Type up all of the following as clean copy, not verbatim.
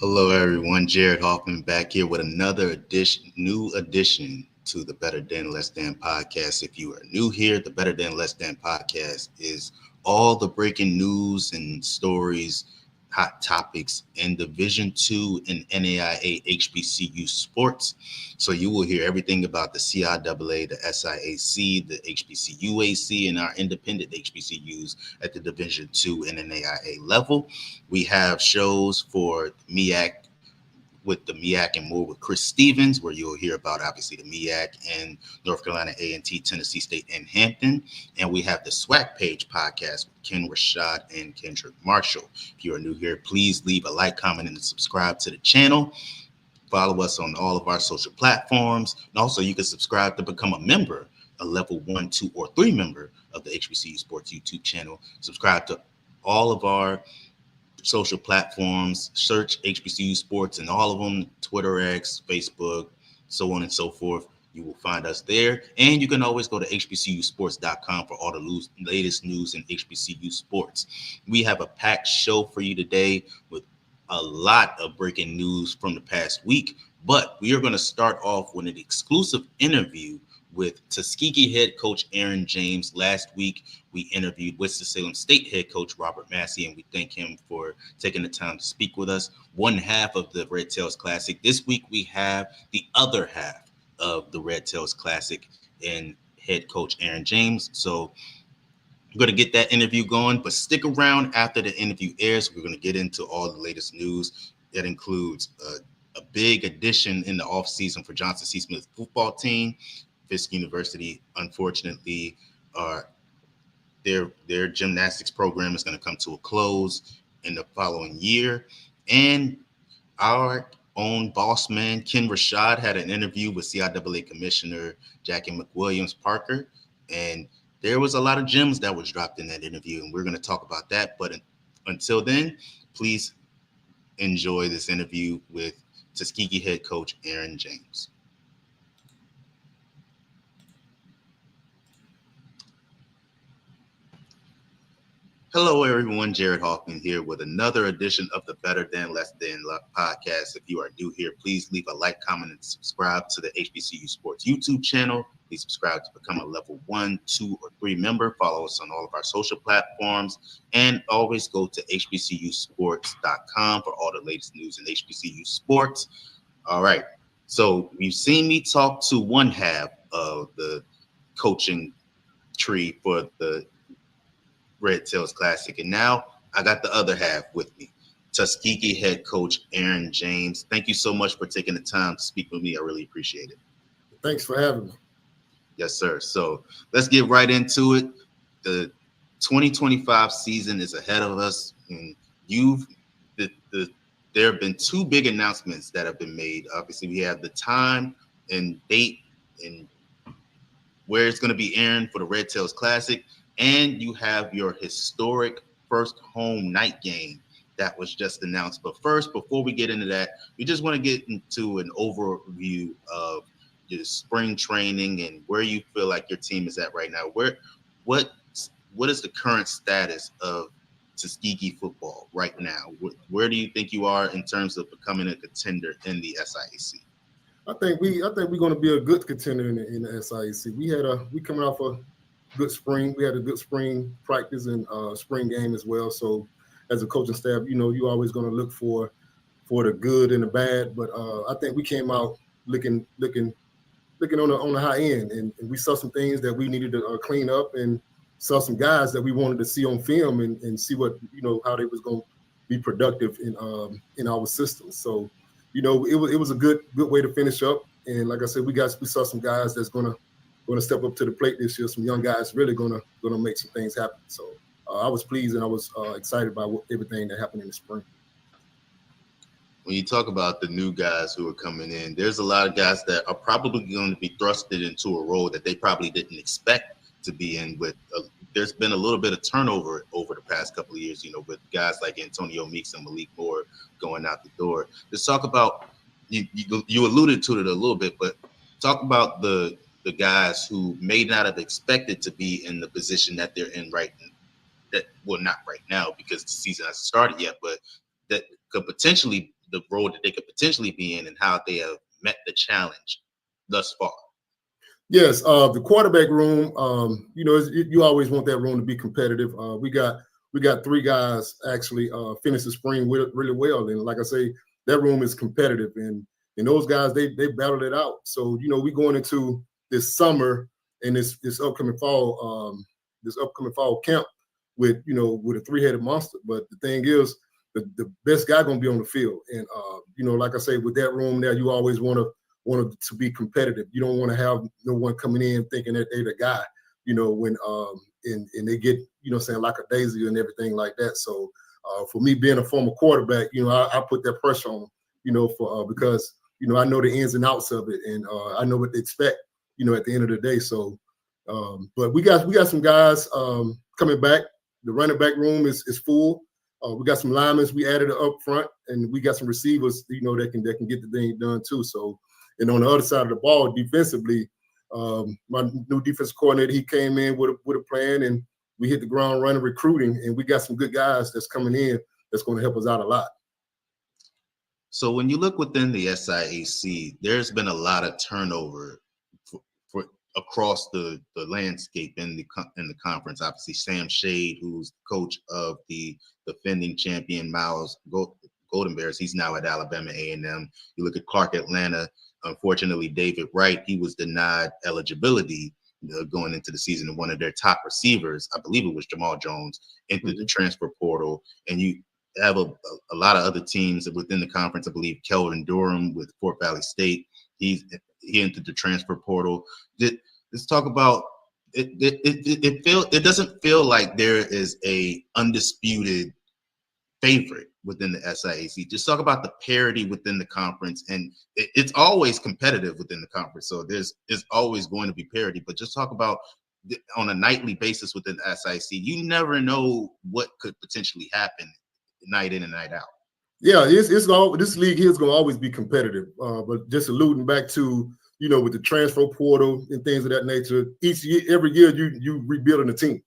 Hello, everyone. Jared Hoffman back here with another new addition to the Better Than Less Than podcast. If you are new here, the Better Than Less Than podcast is all the breaking news and stories, hot topics in Division Two and NAIA HBCU sports. So you will hear everything about the CIAA, the SIAC, the HBCUAC, and our independent HBCUs at the Division Two and NAIA level. We have shows for MEAC with the MEAC and more with Chris Stevens, where you'll hear about obviously the MEAC and North Carolina A&T, Tennessee State, and Hampton. And we have the SWAC page podcast with Ken Rashad and Kendrick Marshall. If you are new here, please leave a like, comment, and subscribe to the channel. Follow us on all of our social platforms. And also you can subscribe to become a member, a level 1, 2, or 3 member of the HBCU Sports YouTube channel. Subscribe to all of our social platforms, search HBCU Sports and all of them, Twitter, X, Facebook, so on and so forth. You will find us there. And you can always go to hbcusports.com for all the latest news in HBCU sports. We have a packed show for you today with a lot of breaking news from the past week, but we are going to start off with an exclusive interview with Tuskegee head coach Aaron James. Last week, we interviewed Winston-Salem State head coach Robert Massey, and we thank him for taking the time to speak with us. One half of the Red Tails Classic. This week, we have the other half of the Red Tails Classic and head coach Aaron James. So I'm going to get that interview going, but stick around after the interview airs. We're going to get into all the latest news. That includes a big addition in the offseason for Johnson C. Smith football team. Fisk University, unfortunately, their gymnastics program is going to come to a close in the following year. And our own boss man, Ken Rashad, had an interview with CIAA Commissioner Jackie McWilliams Parker. And there was a lot of gems that was dropped in that interview, and we're going to talk about that. But until then, please enjoy this interview with Tuskegee head coach Aaron James. Hello, everyone. Jared Hoffman here with another edition of the Better Than Less Than podcast. If you are new here, please leave a like, comment, and subscribe to the HBCU Sports YouTube channel. Please subscribe to become a level 1, 2, or 3 member. Follow us on all of our social platforms. And always go to hbcusports.com for all the latest news in HBCU sports. All right. So you've seen me talk to one half of the coaching tree for the Red Tails Classic, and now I got the other half with me, Tuskegee head coach Aaron James. Thank you so much for taking the time to speak with me. I really appreciate it. Thanks for having me. Yes, sir. So let's get right into it. The 2025 season is ahead of us, and there have been 2 big announcements that have been made. Obviously, we have the time and date and where it's going to be airing for the Red Tails Classic. And you have your historic first home night game that was just announced. But first, before we get into that, we just want to get into an overview of your spring training and where you feel like your team is at right now. What is the current status of Tuskegee football right now? Where do you think you are in terms of becoming a contender in the SIAC? I think we're going to be a good contender in the SIAC. We coming off a good spring. We had a good spring practice and spring game as well. So as a coaching staff, you're always going to look for the good and the bad. But I think we came out looking on the high end, and we saw some things that we needed to clean up, and saw some guys that we wanted to see on film and see what how they was going to be productive in our system. So it was a good way to finish up. And like I said, we saw some guys that's going to step up to the plate this year. Some young guys really gonna make some things happen. So I was pleased and I was excited by everything that happened in the spring. When you talk about the new guys who are coming in, there's a lot of guys that are probably going to be thrusted into a role that they probably didn't expect to be in. With there's been a little bit of turnover over the past couple of years, with guys like Antonio Meeks and Malik Moore going out the door. Let's talk about you alluded to it a little bit, but talk about the guys who may not have expected to be in the position that they're in not right now because the season hasn't started yet, but that could potentially the road that they could potentially be in and how they have met the challenge thus far? Yes, the quarterback room. You always want that room to be competitive. We got three guys actually finished the spring really well, and like I say, that room is competitive, and those guys they battled it out. So we going into this summer and this upcoming fall camp with a three-headed monster. But the thing is, the best guy gonna be on the field, and like I say, with that room there, you always want to be competitive. You don't want to have no one coming in thinking that they're the guy, when and they get, saying like a daisy and everything like that. So for me being a former quarterback, I put that pressure on them, because, I know the ins and outs of it, and I know what to expect, at the end of the day. So, but we got some guys coming back. The running back room is full. We got some linemen we added up front, and we got some receivers, that can get the thing done too. So, and on the other side of the ball, defensively, my new defensive coordinator, he came in with a plan, and we hit the ground running recruiting, and we got some good guys that's coming in that's going to help us out a lot. So when you look within the SIAC, there's been a lot of turnover for across the landscape in the conference. Obviously, Sam Shade, who's coach of the defending champion Miles Golden Bears, he's now at Alabama A&M. You look at Clark Atlanta. Unfortunately, David Wright, he was denied eligibility going into the season, and one of their top receivers, I believe it was Jamal Jones, entered the transfer portal. And you have a lot of other teams within the conference. I believe Kelvin Durham with Fort Valley State, he entered the transfer portal. Let's talk about it. It doesn't feel like there is a undisputed favorite within the SIAC. Just talk about the parity within the conference, and it's always competitive within the conference. So there's always going to be parity, but just talk about on a nightly basis within the SIAC. You never know what could potentially happen night in and night out. Yeah, this league here is going to always be competitive. But just alluding back to, with the transfer portal and things of that nature, every year you rebuilding a team.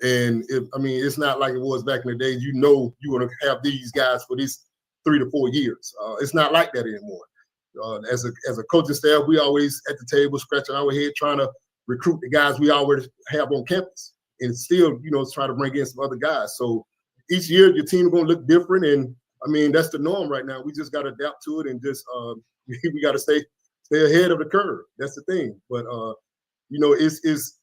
And it's not like it was back in the days. You want to have these guys for these 3 to 4 years. It's not like that anymore. As a coaching staff, we always at the table scratching our head trying to recruit the guys we already have on campus, and still try to bring in some other guys. So each year your team is going to look different, and that's the norm right now. We just got to adapt to it, and just we got to stay ahead of the curve. That's the thing. But it's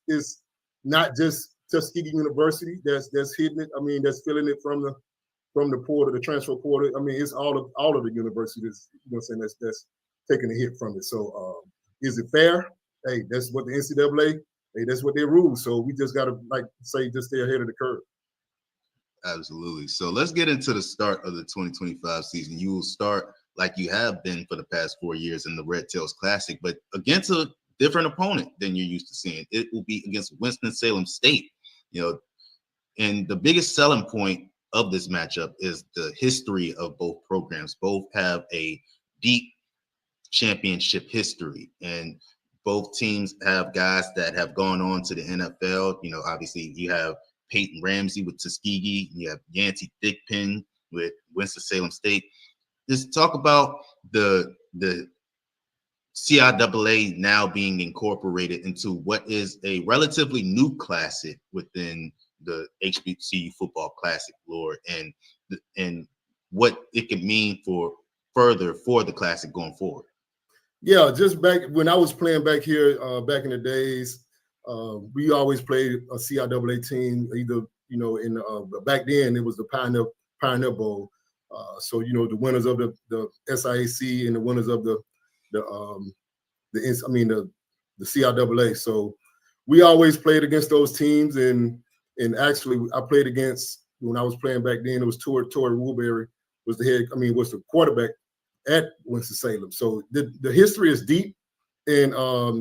not just Tuskegee University that's hitting it. That's filling it from the portal, the transfer portal. It's all of the universities, that's taking a hit from it. So is it fair? Hey, that's what the NCAA, that's what they rule. So we just gotta, just stay ahead of the curve. Absolutely. So let's get into the start of the 2025 season. You will start like you have been for the past 4 years in the Red Tails Classic, but against a different opponent than you're used to seeing. It will be against Winston-Salem State. And the biggest selling point of this matchup is the history of both programs. Both have a deep championship history, and both teams have guys that have gone on to the NFL. Obviously you have Peyton Ramsey with Tuskegee, you have Yancey Thigpen with Winston-Salem State. Just talk about the CIAA now being incorporated into what is a relatively new classic within the HBCU Football Classic lore, and what it could mean for the classic going forward. Yeah, just back when I was playing back here, back in the days, we always played a CIAA team. Either back then it was the Pioneer Bowl. So the winners of the SIAC and the winners of the CIAA. So we always played against those teams, and actually I played against, when I was playing back then, it was Torrey Woolberry was was the quarterback at Winston-Salem. So the history is deep, and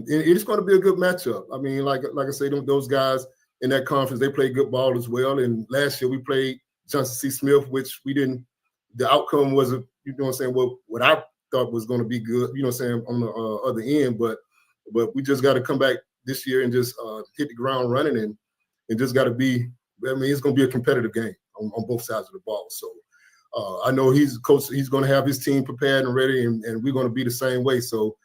it's going to be a good matchup. Like I say, those guys in that conference, they play good ball as well. And last year we played Johnson C. Smith, which we didn't. The outcome was what I thought was going to be good, on the other end. But we just got to come back this year and just hit the ground running, and just got to be. It's going to be a competitive game on both sides of the ball. So I know he's coach. He's going to have his team prepared and ready, and we're going to be the same way. So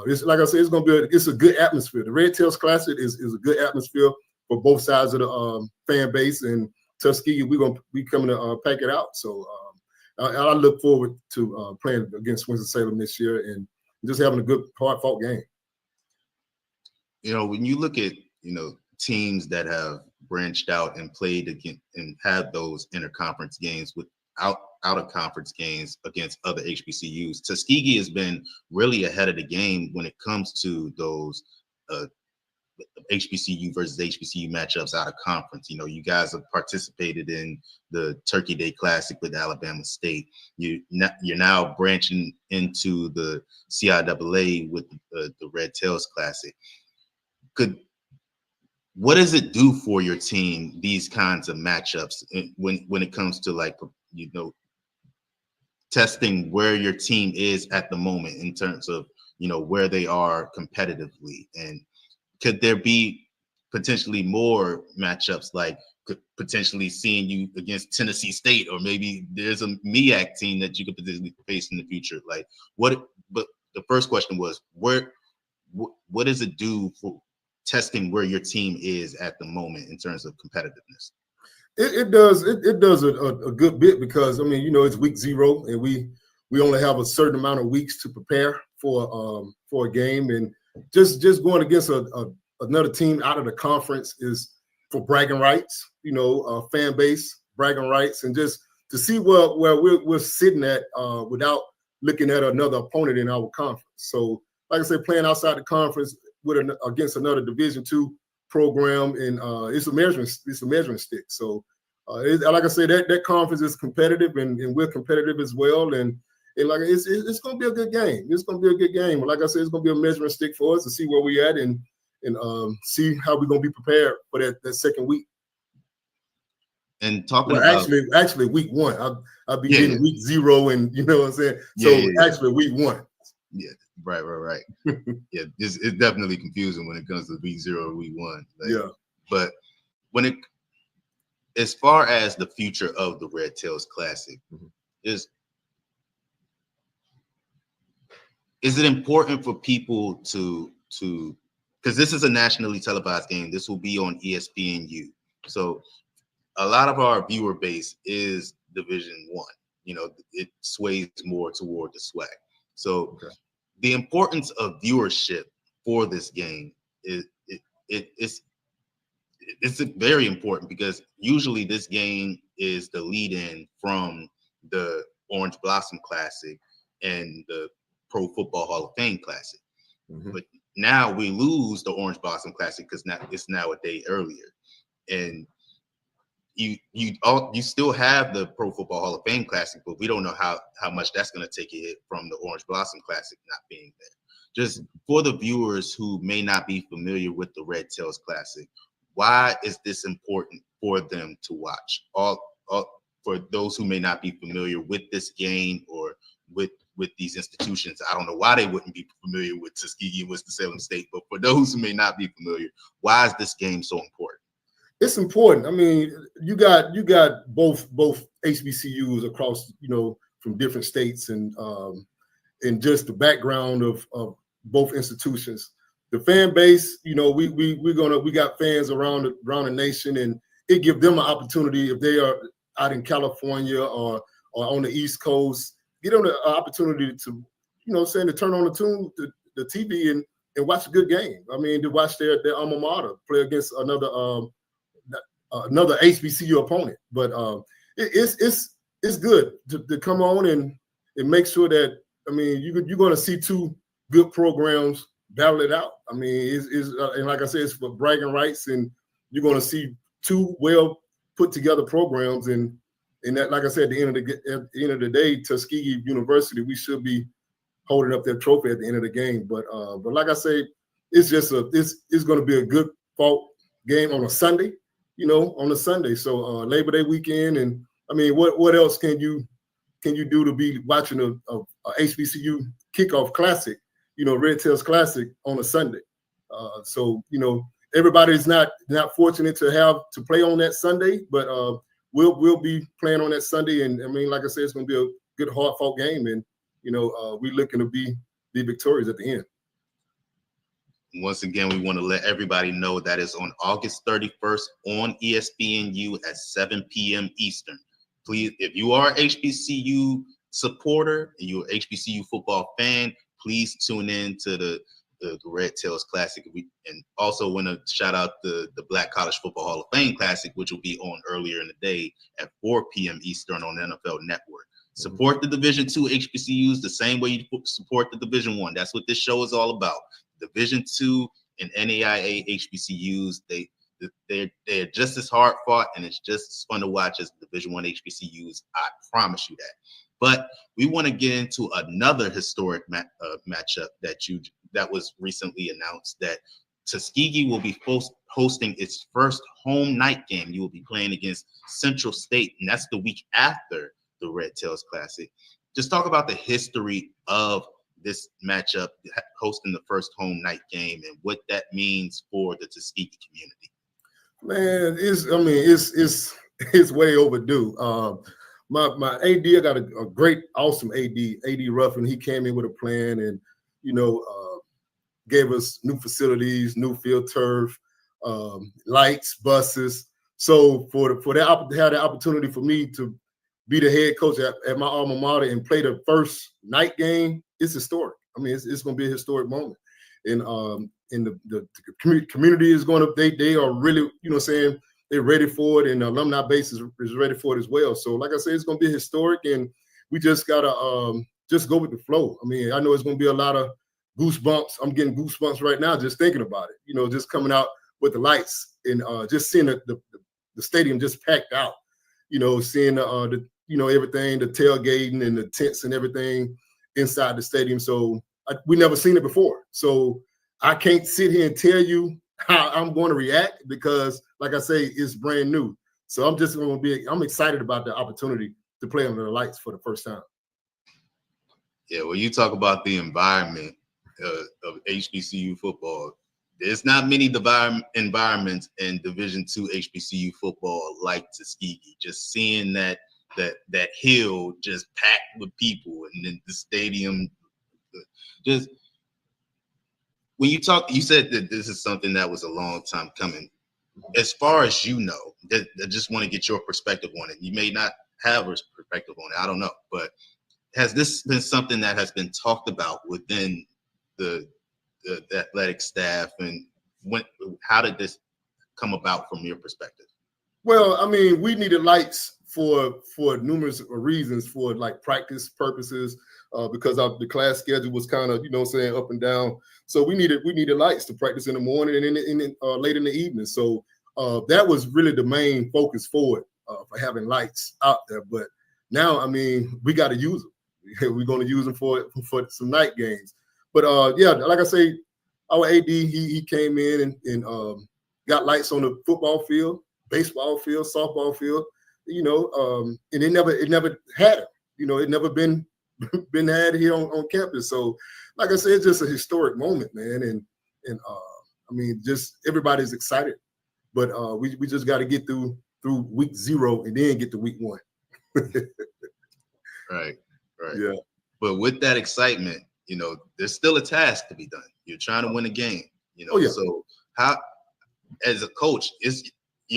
it's like I said, it's going to be it's a good atmosphere. The Red Tails Classic is a good atmosphere for both sides of the fan base, and Tuskegee, we're going to be coming to pack it out. So I look forward to playing against Winston-Salem this year and just having a good, hard-fought game. You know, when you look at, you know, teams that have branched out and played against and had those interconference games with out of conference games against other HBCUs, Tuskegee has been really ahead of the game when it comes to those HBCU versus HBCU matchups out of conference. You know, you guys have participated in the Turkey Day Classic with Alabama State. You're now branching into the CIAA with the Red Tails Classic. What does it do for your team, these kinds of matchups, when it comes to, like, you know, testing where your team is at the moment in terms of, you know, where they are competitively? And could there be potentially more matchups, like potentially seeing you against Tennessee State, or maybe there's a MEAC team that you could potentially face in the future? Like, what? But the first question was, what does it do for testing where your team is at the moment in terms of competitiveness? It does a good bit, because I mean, you know, it's week 0 and we only have a certain amount of weeks to prepare for a game, and just going against another team out of the conference is for bragging rights, you know, fan base bragging rights, and just to see where we're sitting at without looking at another opponent in our conference. So, like I said, playing outside the conference against another Division II program, and it's a measuring stick. So, like I said, that conference is competitive, and we're competitive as well. And like it's going to be a good game. It's going to be a good game. Like I said, it's going to be a measuring stick for us to see where we're at and see how we're going to be prepared for that second week. And talking about actually week 1, I'll be getting week 0, and you know what I'm saying. So actually week 1. Yeah, right. Yeah, it's definitely confusing when it comes to week 0 or week 1. Like, yeah, but as far as the future of the Red Tails Classic, is it important for people to because this is a nationally televised game? This will be on ESPNU, so a lot of our viewer base is Division I. You know, it sways more toward the SWAC. So the importance of viewership for this game it's very important, because usually this game is the lead-in from the Orange Blossom Classic and the Pro Football Hall of Fame Classic. But now we lose the Orange Blossom Classic because it's now a day earlier, and you still have the Pro Football Hall of Fame Classic, but we don't know how much that's going to take a hit from the Orange Blossom Classic not being there. Just for the viewers who may not be familiar with the Red Tails Classic, why is this important for them to watch? For those who may not be familiar with this game or with these institutions, I don't know why they wouldn't be familiar with Tuskegee and Winston-Salem State, but for those who may not be familiar, why is this game so important? It's important. I mean, you got both HBCUs across, you know, from different states, and just the background of both institutions. The fan base, you know, we got fans around the nation, and it gives them an opportunity, if they are out in California or on the East Coast, get them the opportunity to, you know, saying to turn on the TV and watch a good game. I mean, to watch their alma mater play against another HBCU opponent. But it's good to come on and make sure that, I mean, you're going to see 2 good programs battle it out. I mean, and like I said, it's for bragging rights, and you're going to see 2 well put together programs, and that, like I said, at the end of the day, Tuskegee University, we should be holding up their trophy at the end of the game. But like I say, it's just it's going to be a good fought game on a Sunday, you know, on a Sunday. So Labor Day weekend, and I mean, what else can you do to be watching a HBCU kickoff classic, you know, Red Tails Classic on a Sunday? So, you know, everybody's not fortunate to play on that Sunday, but we'll be playing on that Sunday, and I mean, like I said, it's going to be a good, hard-fought game, and we're looking to be victorious at the end. Once again, we want to let everybody know that is on August 31st on ESPNU at 7 p.m. Eastern. Please, if you are an HBCU supporter and you're an HBCU football fan, please tune in to the Red Tails Classic. And also want to shout out the Black College Football Hall of Fame Classic, which will be on earlier in the day at 4 p.m. Eastern on NFL Network. Support the Division II HBCUs the same way you support the Division I. That's what this show is all about. Division II and NAIA HBCUs, they're just as hard fought, and it's just as fun to watch as Division I HBCUs. I promise you that. But we want to get into another historic matchup that was recently announced, that Tuskegee will be hosting its first home night game. You will be playing against Central State, and that's the week after the Red Tails Classic. Just talk about the history of this matchup, hosting the first home night game, and what that means for the Tuskegee community. Man, it's way overdue. My AD, I got a great, awesome AD Ruffin. He came in with a plan, and gave us new facilities, new field turf, lights, buses. So for that to have the opportunity for me to be the head coach at my alma mater and play the first night game, it's historic. I mean, it's going to be a historic moment. And the community is going to, they are really, they're ready for it, and the alumni base is ready for it as well. So like I said, it's going to be historic, and we just got to just go with the flow. I mean, I know it's going to be a lot of goosebumps. I'm getting goosebumps right now just thinking about it, just coming out with the lights and just seeing the stadium just packed out, seeing everything, the tailgating and the tents and everything inside the stadium. So we never seen it before. So I can't sit here and tell you how I'm going to react because, like I say, it's brand new. So I'm excited about the opportunity to play under the lights for the first time. Yeah, well, you talk about the environment of HBCU football. There's not many environments in Division II HBCU football like Tuskegee. Just seeing that hill just packed with people, and then the stadium. Just when you said that this is something that was a long time coming. As far as I just want to get your perspective on it. You may not have a perspective on it. I don't know, but has this been something that has been talked about within the athletic staff, and how did this come about from your perspective? Well, I mean, we needed lights for numerous reasons, for like practice purposes, because of the class schedule was kind of, up and down. So we needed lights to practice in the morning and late in the evening. So that was really the main focus for it, for having lights out there. But now, I mean, we got to use them. We're going to use them for some night games. But yeah, like I say, our AD, he came in and got lights on the football field, baseball field, softball field, and it never had it. It never been had here on campus. So, like I said, it's just a historic moment, man. And I mean, just everybody's excited, but we just got to get through week 0 and then get to week 1. Right. Yeah. But with that excitement, there's still a task to be done. You're trying to win a game, Oh, yeah. So how, as a coach, it's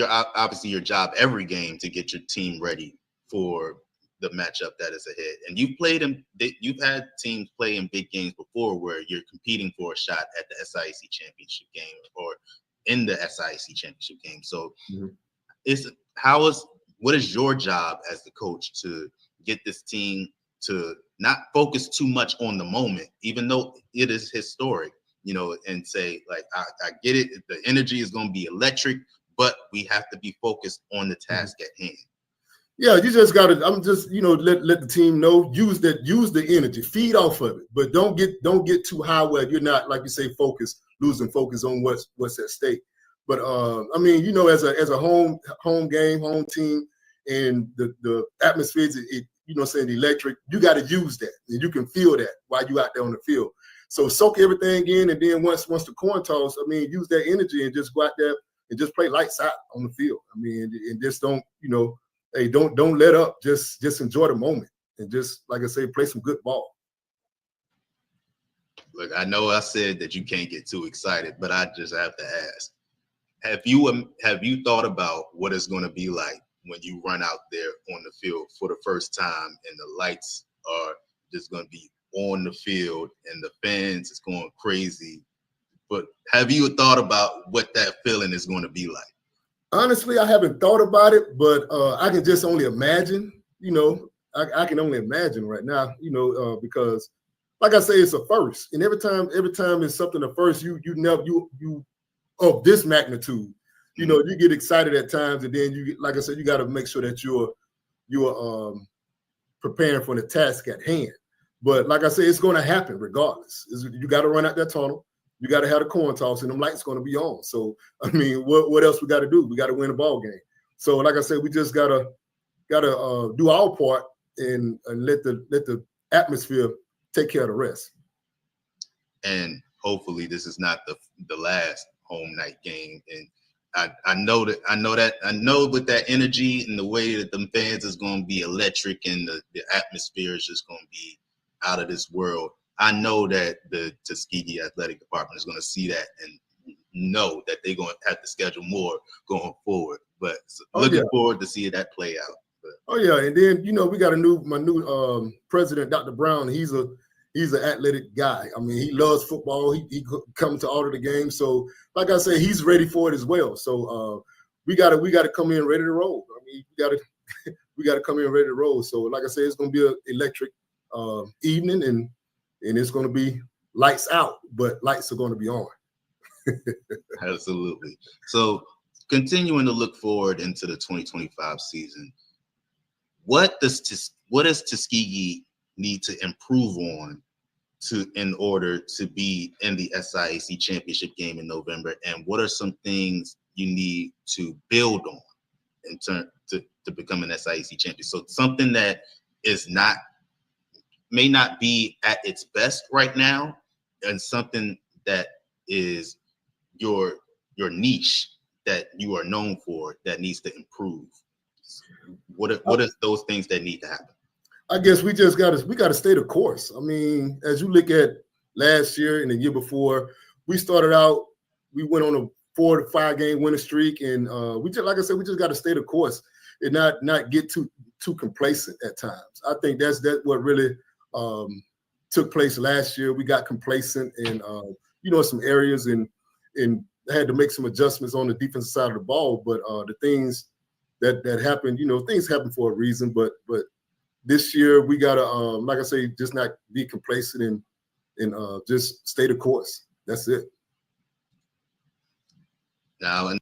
obviously your job every game to get your team ready for the matchup that is ahead. And you've had teams play in big games before where you're competing for a shot at the SIAC championship game or in the SIAC championship game. So what is your job as the coach to get this team to not focus too much on the moment, even though it is historic, and say, like, I get it. The energy is going to be electric, but we have to be focused on the task at hand. Yeah, you just got to, let the team know, use the energy, feed off of it, but don't get too high where you're not, like you say, losing focus on what's at stake. But I mean, as a home game, home team, and the atmosphere is, electric, you got to use that, and you can feel that while you out there on the field. So soak everything in, and then once the coin toss, I mean, use that energy and just go out there and just play lights out on the field. I mean, and just don't, hey, don't let up. Just enjoy the moment and just, like I say, play some good ball. Look, I know I said that you can't get too excited, but I just have to ask: Have you thought about what it's going to be like when you run out there on the field for the first time and the lights are just going to be on the field and the fans is going crazy? But have you thought about what that feeling is going to be like? Honestly, I haven't thought about it, but I can just only imagine. I can only imagine right now. Because, like I say, it's a first, and every time it's something a first, you never you of this magnitude. You get excited at times, and then like I said, you got to make sure that you're preparing for the task at hand. But like I said, it's going to happen regardless. You got to run out that tunnel. You got to have the coin toss, and them lights going to be on. So I mean, what else we got to do? We got to win the ball game. So like I said, we just gotta do our part and let the atmosphere take care of the rest. And hopefully, this is not the last home night game. And I know with that energy and the way that the fans is going to be electric and the atmosphere is just going to be out of this world. I know that the Tuskegee athletic department is going to see that and know that they're going to have to schedule more going forward. But looking forward to seeing that play out. Oh yeah, and then we got my new president, Dr. Brown. He's an athletic guy. I mean, he loves football. He comes to all of the games. So, like I said, he's ready for it as well. So we gotta come in ready to roll. I mean, we gotta come in ready to roll. So, like I said, it's gonna be an electric evening, and it's gonna be lights out, but lights are gonna be on. Absolutely. So, continuing to look forward into the 2025 season, what does Tuskegee need to improve on in order to be in the SIAC championship game in November, and what are some things you need to build on in turn to become an SIAC champion? So something that may not be at its best right now, and something that is your niche that you are known for that needs to improve. What are those things that need to happen? I guess we gotta stay the course. I mean, as you look at last year and the year before, we started out, we went on a 4 to 5 game winning streak, and we just gotta stay the course and not get too complacent at times. I think that's what really took place last year. We got complacent in some areas and had to make some adjustments on the defensive side of the ball. But the things that happened, things happen for a reason. But this year we gotta, like I say, just not be complacent and just stay the course. That's it. Now, and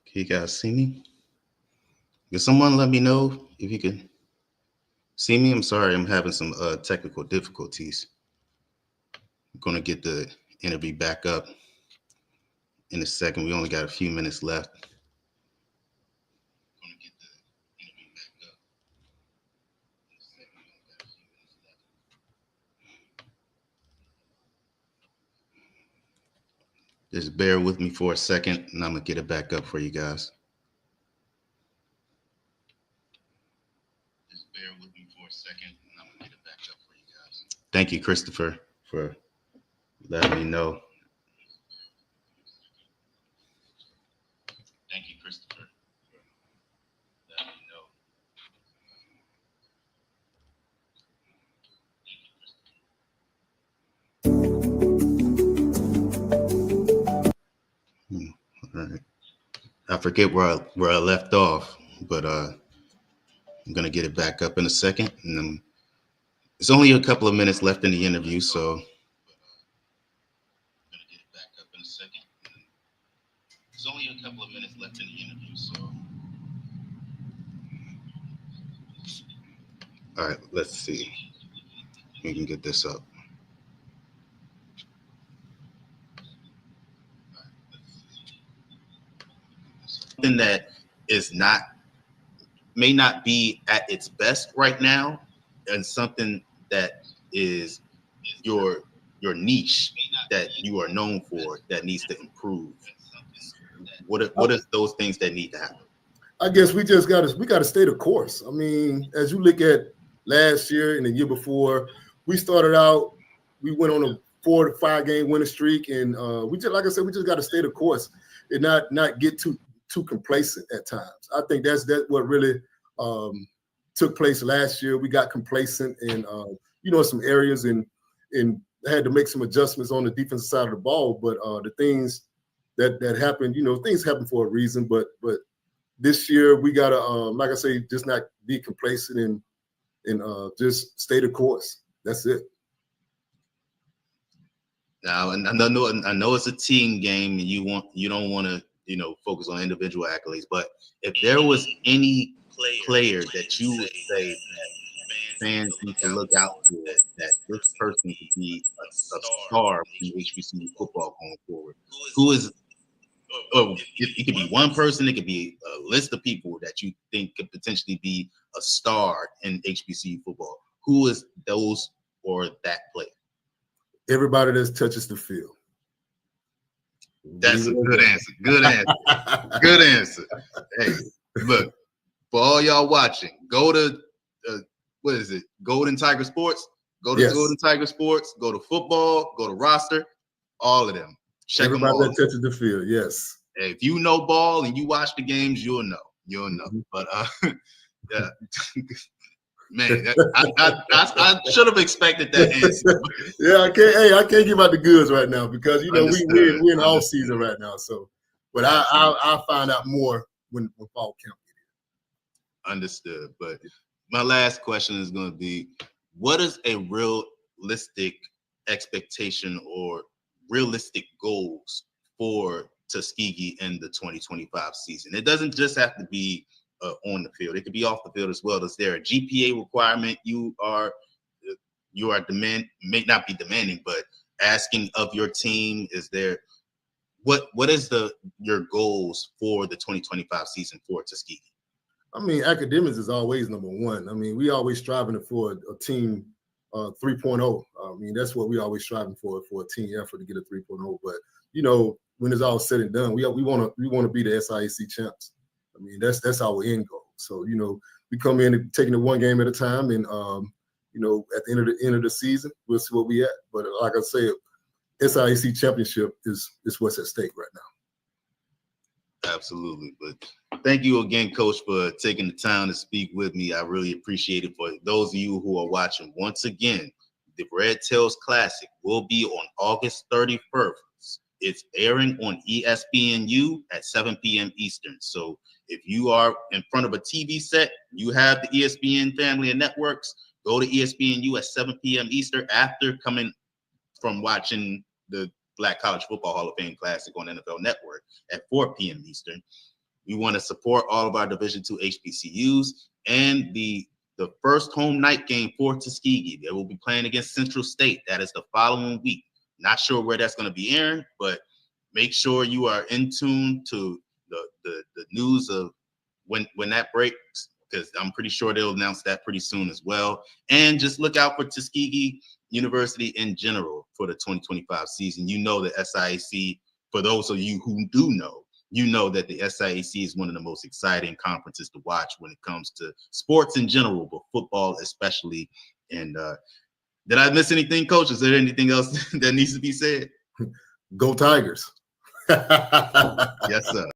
can you guys see me? Can someone let me know if you can see me? I'm sorry, I'm having some technical difficulties. I'm gonna get the interview back up in a second. We only got a few minutes left. Just bear with me for a second, and I'm going to get it back up for you guys. Just bear with me for a second, and I'm going to get it back up for you guys. Thank you, Christopher, for letting me know. Thank you, Christopher, for letting me know. All right. I forget where I left off, but I'm gonna get it back up in a second, and then it's only a couple of minutes left in the interview, so I'm gonna get it back up in a second. There's only a couple of minutes left in the interview, so all right, let's see. We can get this up. Something that may not be at its best right now, and something that is your niche that you are known for that needs to improve. What are those things that need to happen? I guess we got to stay the course. I mean, as you look at last year and the year before, we started out, we went on a 4 to 5 game winning streak, and we just, like I said, we just got to stay the course and not get too complacent at times. I think that's what really took place last year. We got complacent in some areas and had to make some adjustments on the defensive side of the ball. But the things that happened, things happen for a reason. But this year we gotta, like I say, just not be complacent and just stay the course. That's it. Now, and I know it's a team game, and you don't want to focus on individual accolades. But if there was any player that you would say that fans need to look out for, that this person could be a star in HBCU football going forward, who is? Oh, it could be one person. It could be a list of people that you think could potentially be a star in HBCU football. Who is those or that player? Everybody that touches the field. That's a good answer. Good answer. Good answer. Hey, look, for all y'all watching, go to what is it? Golden Tiger Sports. Go to Golden Tiger Sports. Go to football. Go to roster. All of them. Check everybody them all. That touches the field. Yes. Hey, if you know ball and you watch the games, you'll know. You'll know. But yeah. Man, I should have expected that answer. Yeah, I can't give out the goods right now because we're in off season right now. So, but I'll find out more when fall camp is. Understood. But my last question is going to be: what is a realistic expectation or realistic goals for Tuskegee in the 2025 season? It doesn't just have to be on the field. It could be off the field as well. Is there a GPA requirement you are may not be demanding, but asking of your team? Is there what is your goals for the 2025 season for Tuskegee? I mean, academics is always number one. I mean, we always striving for a team 3.0. I mean, that's what we always striving for a team effort to get a 3.0. But when it's all said and done, we want to be the SIAC champs. I mean, that's our end goal. So, we come in taking it one game at a time, and at the end of the season, we'll see what we at. But like I said, SIAC championship is what's at stake right now. Absolutely. But thank you again, Coach, for taking the time to speak with me. I really appreciate it. For those of you who are watching, once again, the Red Tails Classic will be on August 31st. It's airing on ESPNU at 7 p.m. Eastern. So if you are in front of a TV set, you have the ESPN family of networks, go to ESPNU at 7 p.m. Eastern after coming from watching the Black College Football Hall of Fame Classic on NFL Network at 4 p.m. Eastern. We want to support all of our Division II HBCUs and the first home night game for Tuskegee. They will be playing against Central State. That is the following week. Not sure where that's going to be airing, but make sure you are in tune to the news of when that breaks, because I'm pretty sure they'll announce that pretty soon as well. And just look out for Tuskegee University in general for the 2025 season. The SIAC for those of you who do know, you know that the SIAC is one of the most exciting conferences to watch when it comes to sports in general, but football especially. And did I miss anything, Coach? Is there anything else that needs to be said? Go Tigers. Yes, sir.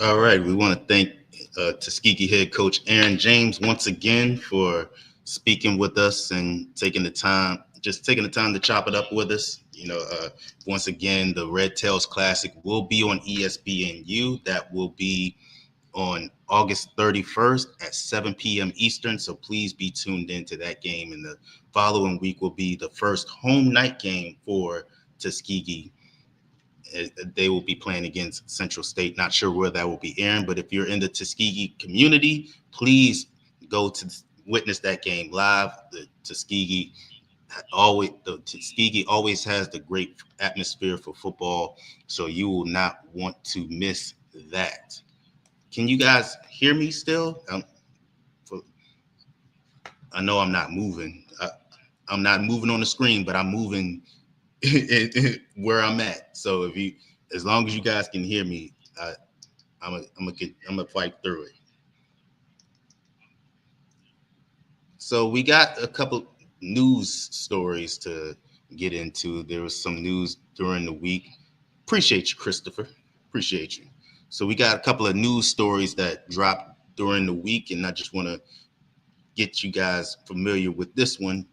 All right. We want to thank Tuskegee head coach Aaron James once again for speaking with us and taking the time to chop it up with us. Once again, the Red Tails Classic will be on ESPNU. That will be on August 31st at 7 p.m. Eastern. So please be tuned into that game. And the following week will be the first home night game for Tuskegee. They will be playing against Central State. Not sure where that will be airing, but if you're in the Tuskegee community, please go to witness that game live. The Tuskegee always has the great atmosphere for football, so you will not want to miss that. Can you guys hear me still? I know I'm not moving. I'm not moving on the screen, but I'm moving where I'm at. So as long as you guys can hear me, I'm gonna fight through it. So we got a couple news stories to get into. There was some news during the week. Appreciate you, Christopher. Appreciate you. So we got a couple of news stories that dropped during the week, and I just want to get you guys familiar with this one.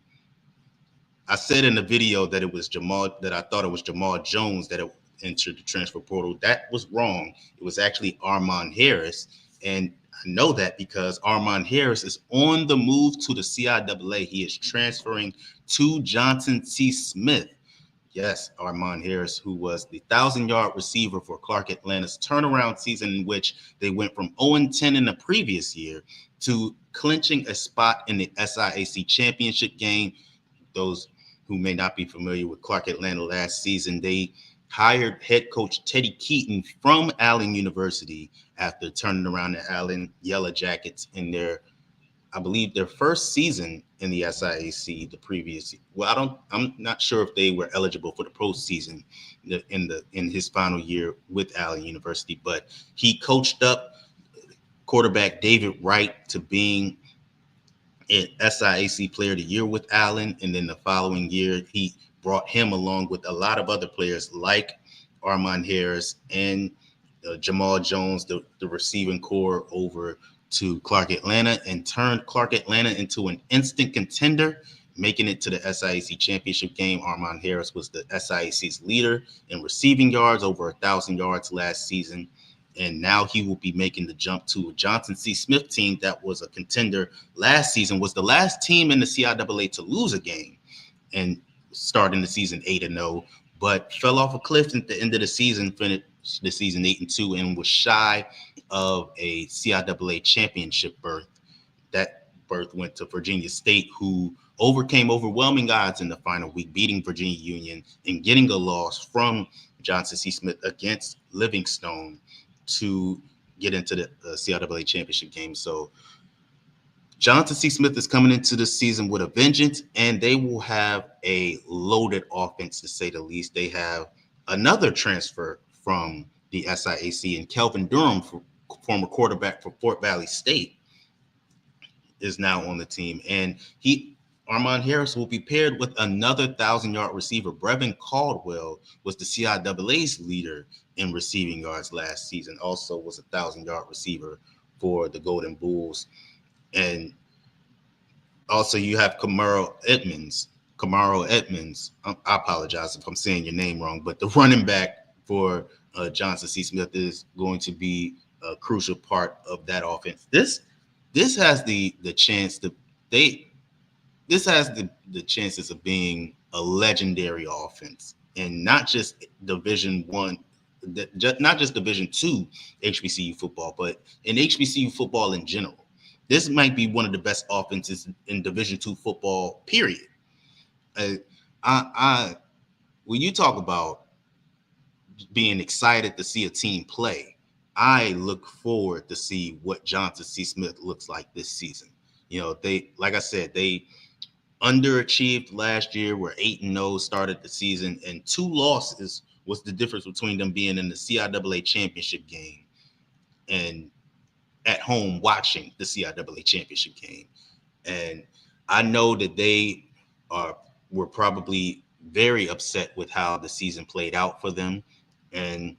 I said in the video that I thought it was Jamal Jones that entered the transfer portal. That was wrong. It was actually Arman Harris. And I know that because Arman Harris is on the move to the CIAA. He is transferring to Johnson C. Smith. Yes, Arman Harris, who was the 1,000-yard receiver for Clark Atlanta's turnaround season, in which they went from 0-10 in the previous year to clinching a spot in the SIAC championship game. Those who may not be familiar with Clark Atlanta last season, they hired head coach Teddy Keaton from Allen University after turning around the Allen Yellow Jackets in I believe their first season in the SIAC the previous year. Well, I'm not sure if they were eligible for the postseason in his final year with Allen University, but he coached up quarterback David Wright to being an SIAC Player of the Year with Allen, and then the following year he brought him along with a lot of other players like Arman Harris and Jamal Jones, the receiving core, over to Clark Atlanta and turned Clark Atlanta into an instant contender, making it to the SIAC championship game. Arman Harris was the SIAC's leader in receiving yards, over 1,000 yards last season. And now he will be making the jump to a Johnson C. Smith team that was a contender last season, was the last team in the CIAA to lose a game and starting the season 8-0, but fell off a cliff at the end of the season, finished the season 8-2, and was shy of a CIAA championship berth. That berth went to Virginia State, who overcame overwhelming odds in the final week, beating Virginia Union and getting a loss from Johnson C. Smith against Livingstone to get into the CIAA championship game. So Johnson C. Smith is coming into the season with a vengeance, and they will have a loaded offense, to say the least. They have another transfer from the SIAC, and Kelvin Durham, former quarterback for Fort Valley State, is now on the team. And Arman Harris will be paired with another 1,000-yard receiver. Brevin Caldwell was the CIAA's leader in receiving yards last season, also was a 1,000-yard receiver for the Golden Bulls. And also you have Kamaro Edmonds. I apologize if I'm saying your name wrong, but the running back for Johnson C. Smith is going to be a crucial part of that offense. This has the chance to this has the chances of being a legendary offense, and not just Division I, not just Division II HBCU football, but in HBCU football in general. This might be one of the best offenses in Division II football, period. When you talk about being excited to see a team play, I look forward to see what Johnson C. Smith looks like this season. They, like I said, they underachieved last year. Were 8-0, started the season, and 2 losses was the difference between them being in the CIAA championship game and at home watching the CIAA championship game. And I know that they were probably very upset with how the season played out for them, and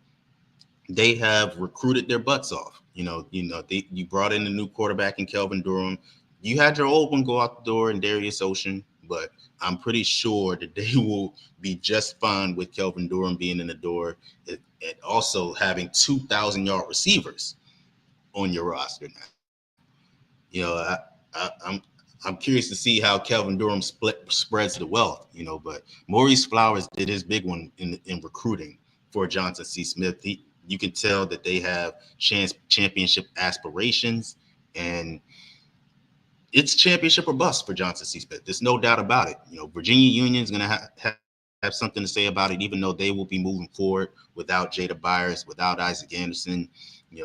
they have recruited their butts off. You brought in a new quarterback in Kelvin Durham. You had your old one go out the door in Darius Ocean, but I'm pretty sure that they will be just fine with Kelvin Durham being in the door and also having 2,000-yard receivers on your roster now. I'm curious to see how Kelvin Durham spreads the wealth. But Maurice Flowers did his big one in recruiting for Johnson C. Smith. You can tell that they have championship aspirations, and it's championship or bust for Johnson C. Smith. There's no doubt about it. Virginia Union is going to have something to say about it, even though they will be moving forward without Jada Byers, without Isaac Anderson.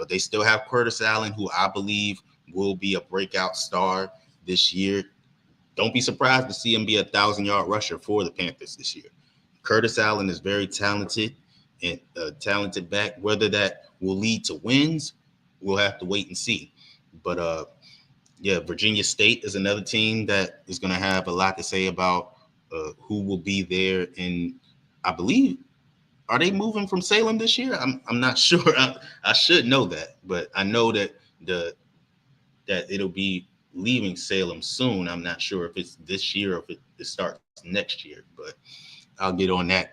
They still have Curtis Allen, who I believe will be a breakout star this year. Don't be surprised to see him be a 1,000-yard rusher for the Panthers this year. Curtis Allen is very talented and a talented back. Whether that will lead to wins, we'll have to wait and see. But Virginia State is another team that is going to have a lot to say about who will be there. And I believe, are they moving from Salem this year? I'm not sure. I should know that, but I know that that it'll be leaving Salem soon. I'm not sure if it's this year or if it starts next year, but I'll get on that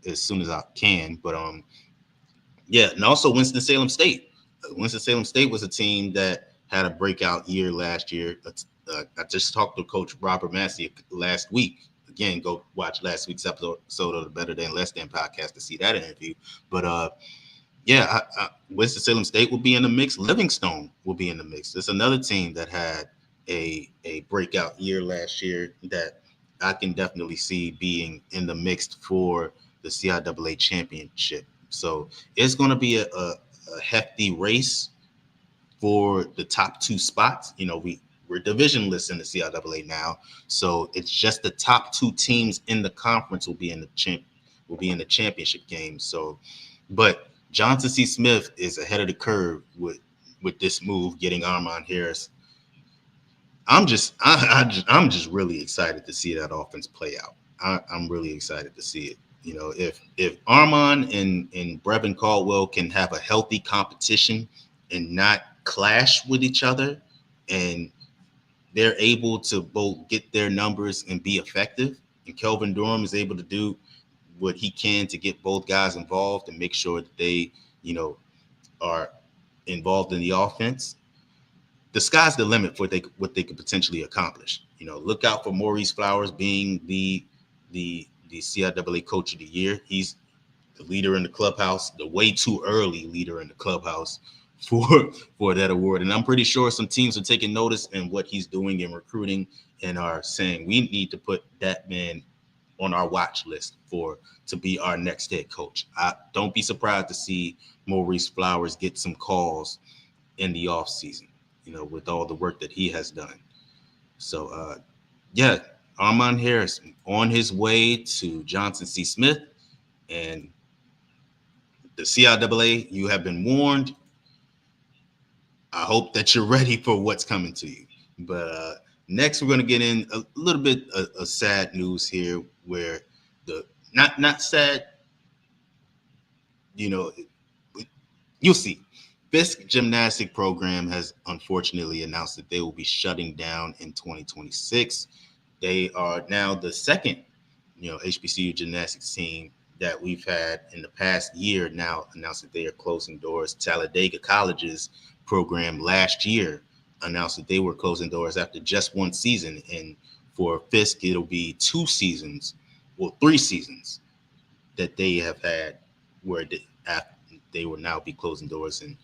as soon as I can. But and also Winston-Salem State. Winston-Salem State was a team that had a breakout year last year. I just talked to Coach Robert Massey last week. Again, go watch last week's episode of the Better Than Less Than podcast to see that interview. But Winston-Salem State will be in the mix. Livingstone will be in the mix. It's another team that had a breakout year last year that I can definitely see being in the mix for the CIAA championship. So it's going to be a hefty race for the top 2 spots. We're divisionless in the CIAA now, so it's just the top 2 teams in the conference will be in the championship game. So, but Johnson C. Smith is ahead of the curve with this move, getting Arman Harris. I'm just really excited to see that offense play out. I'm really excited to see it. If Arman and Brevin Caldwell can have a healthy competition and not clash with each other, and they're able to both get their numbers and be effective, and Kelvin Durham is able to do what he can to get both guys involved and make sure that they, are involved in the offense, the sky's the limit for what they could potentially accomplish. Look out for Maurice Flowers being the CIAA Coach of the Year. He's the leader in the clubhouse, the way too early leader in the clubhouse for that award. And I'm pretty sure some teams are taking notice in what he's doing in recruiting and are saying we need to put that man on our watch list to be our next head coach. Don't be surprised to see Maurice Flowers get some calls in the offseason, with all the work that he has done. So, Arman Harris on his way to Johnson C. Smith, and the CIAA, you have been warned. I hope that you're ready for what's coming to you. But next, we're going to get in a little bit of sad news here, where not sad, you'll see. Fisk Gymnastics program has unfortunately announced that they will be shutting down in 2026. They are now the second, HBCU gymnastics team that we've had in the past year now announced that they are closing doors. Talladega College's program last year announced that they were closing doors after just one season. And for Fisk, it'll be 3 seasons that they have had where they will now be closing doors. And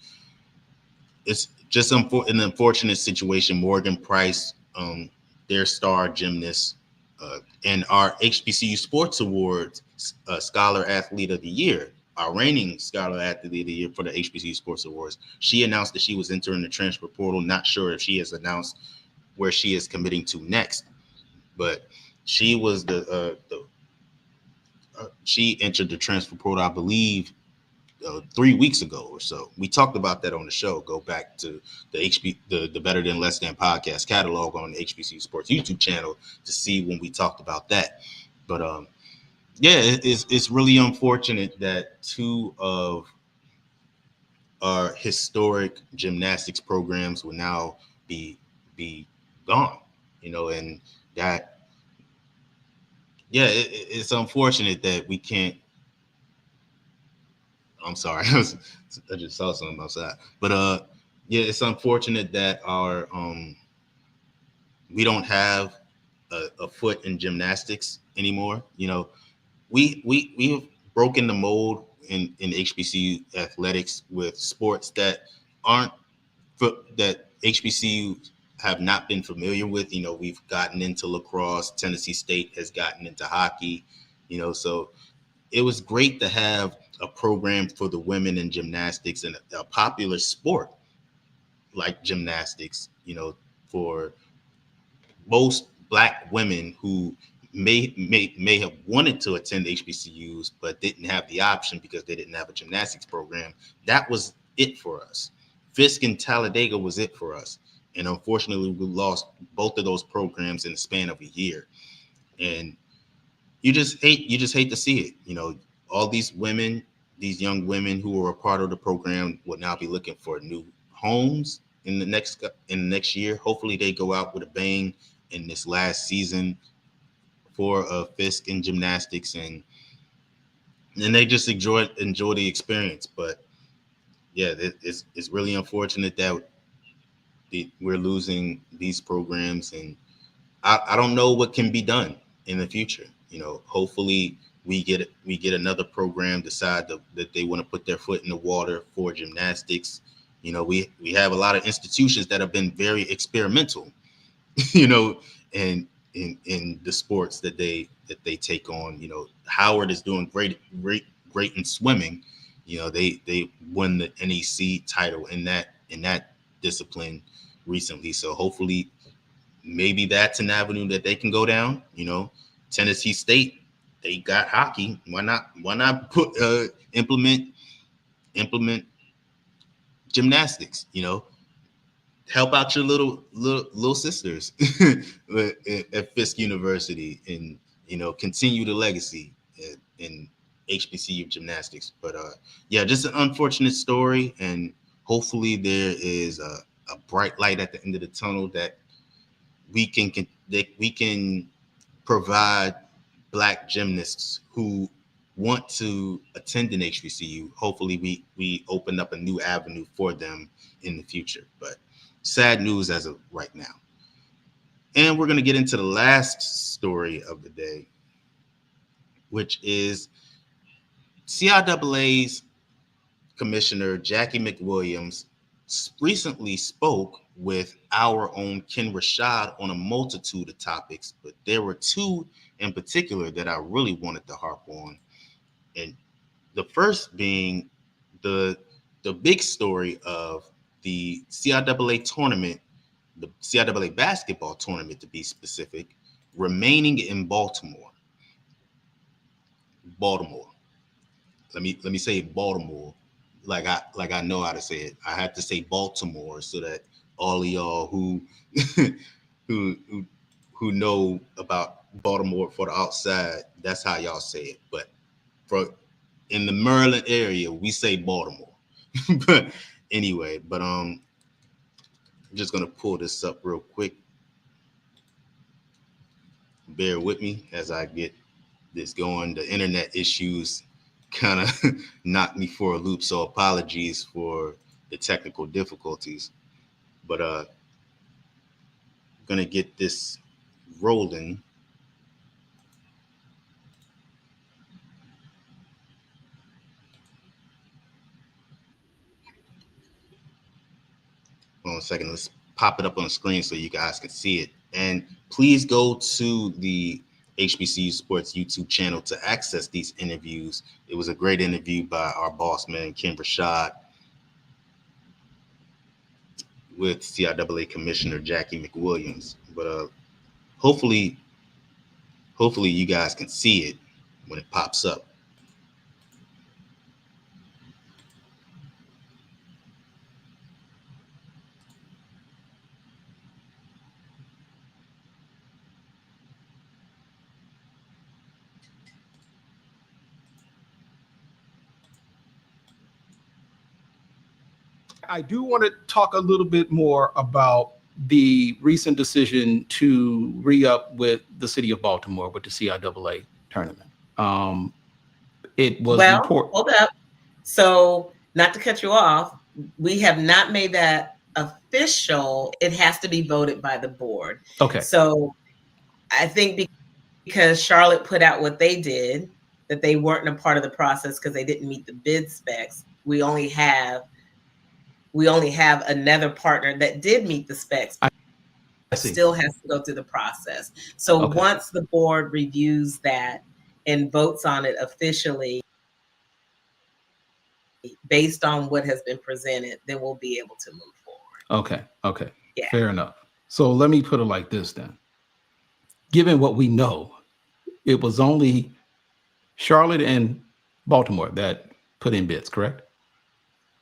it's just an unfortunate situation. Morgan Price, their star gymnast, and our HBCU Sports Awards Scholar Athlete of the Year, our reigning Scholar Athlete of the Year for the HBCU Sports Awards. She announced that she was entering the transfer portal. Not sure if she has announced where she is committing to next, but she was she entered the transfer portal, I believe, 3 weeks ago or so. We talked about that on the show. Go back to the Better Than Less Than podcast catalog on the HBCU Sports YouTube channel to see when we talked about that. But yeah, it's really unfortunate that two of our historic gymnastics programs will now be gone. And that, yeah, it's unfortunate that we can't. I'm sorry, I just saw something outside, but yeah, it's unfortunate that our we don't have a foot in gymnastics anymore. We have broken the mold in HBCU athletics with sports that aren't that HBCU have not been familiar with. We've gotten into lacrosse. Tennessee State has gotten into hockey. So it was great to have a program for the women in gymnastics and a popular sport like gymnastics. For most Black women who may have wanted to attend HBCUs but didn't have the option because they didn't have a gymnastics program. That was it for us. Fisk and Talladega was it for us. And unfortunately, we lost both of those programs in the span of a year. And you just hate to see it. All these women, these young women who were a part of the program will now be looking for new homes in the next year. Hopefully they go out with a bang in this last season for Fisk and gymnastics, and they just enjoy the experience. But yeah, it's really unfortunate that we're losing these programs, and I don't know what can be done in the future. Hopefully we get another program decide that they want to put their foot in the water for gymnastics. We have a lot of institutions that have been very experimental, and in the sports that they take on. Howard is doing great in swimming. They won the NEC title in that discipline recently. So hopefully maybe that's an avenue that they can go down. Tennessee State, they got hockey. Why not put implement gymnastics? Help out your little sisters at Fisk University, and continue the legacy in HBCU gymnastics. But yeah, just an unfortunate story, and hopefully there is a bright light at the end of the tunnel that we can provide Black gymnasts who want to attend an HBCU. Hopefully we open up a new avenue for them in the future. But sad news as of right now. And we're going to get into the last story of the day, which is CIAA's Commissioner Jackie McWilliams recently spoke with our own Ken Rashad on a multitude of topics, but there were two in particular that I really wanted to harp on. And the first being the big story of the CIAA tournament, the CIAA basketball tournament to be specific, remaining in Baltimore. Baltimore. Let me say Baltimore, like I know how to say it. I have to say Baltimore so that all of y'all who who who, who know about Baltimore for the outside, that's how y'all say it. But for in the Maryland area, we say Baltimore. But anyway, I'm just gonna pull this up real quick. Bear with me as I get this going. The internet issues kind of knocked me for a loop, so apologies for the technical difficulties. But gonna get this rolling. Hold on a second. Let's pop it up on the screen so you guys can see it. And please go to the HBCU Sports YouTube channel to access these interviews. It was a great interview by our boss man, Ken Rashad, with CIAA Commissioner Jackie McWilliams. But hopefully you guys can see it when it pops up. I do want to talk a little bit more about the recent decision to re-up with the city of Baltimore with the CIAA tournament. It was important. Hold up. So, not to cut you off, we have not made that official. It has to be voted by the board. Okay. So, I think because Charlotte put out what they did, that they weren't a part of the process because they didn't meet the bid specs. We only have another partner that did meet the specs. I see. Still has to go through the process. So once the board reviews that and votes on it officially based on what has been presented, then we'll be able to move forward. Okay. Yeah. Fair enough. So let me put it like this then. Given what we know, it was only Charlotte and Baltimore that put in bids, correct?